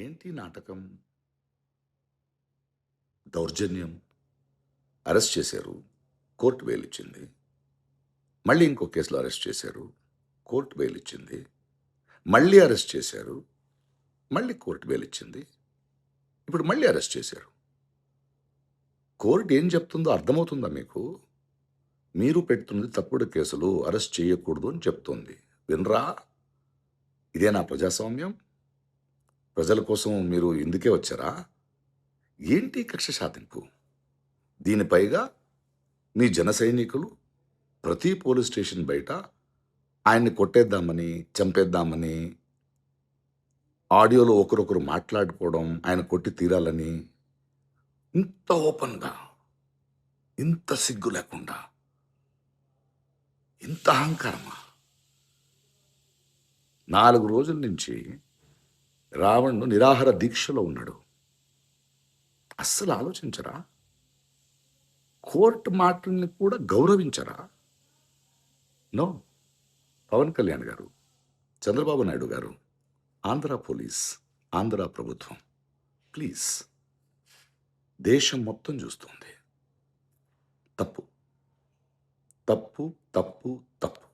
ఏంటి నాటకం? దౌర్జన్యం. అరెస్ట్ చేశారు. కోర్టు బెయిల్ ఇచ్చింది. మళ్ళీ ఇంకో కేసులో అరెస్ట్ చేశారు. కోర్టు బెయిల్ ఇచ్చింది. మళ్ళీ అరెస్ట్ చేశారు. మళ్ళీ కోర్టు బెయిల్ ఇచ్చింది. ఇప్పుడు మళ్ళీ అరెస్ట్ చేశారు. కోర్టు ఏం చెప్తుందో అర్థమవుతుందా మీకు? మీరు పెడుతున్నది తప్పుడు కేసులు, అరెస్ట్ చేయకూడదు అని చెప్తోంది. వినరా? ఇదేనా ప్రజాస్వామ్యం? ప్రజల కోసం మీరు ఇందుకే వచ్చారా? ఏంటి కక్ష సాధింపు? దీని పైగా మీ జన సైనికులు ప్రతి పోలీస్ స్టేషన్ బయట ఆయన్ని కొట్టేద్దామని, చంపేద్దామని, ఆడియోలో ఒకరొకరు మాట్లాడుకోవడం, ఆయన కొట్టి తీరాలని, ఇంత ఓపెన్‌గా, ఇంత సిగ్గు లేకుండా, ఇంత అహంకారమా? 4 రోజుల నుంచి రావణ్‌ను నిరాహార దీక్షలో ఉన్నాడు. అస్సలు ఆలోచించరా? కోర్ట్ మాటల్ని కూడా గౌరవించరా? నో. పవన్ కళ్యాణ్ గారు, చంద్రబాబు నాయుడు గారు, ఆంధ్ర పోలీస్, ఆంధ్ర ప్రభుత్వం, ప్లీజ్, దేశం మొత్తం చూస్తుంది. తప్పు. తప్పు, తప్పు, తప్పు.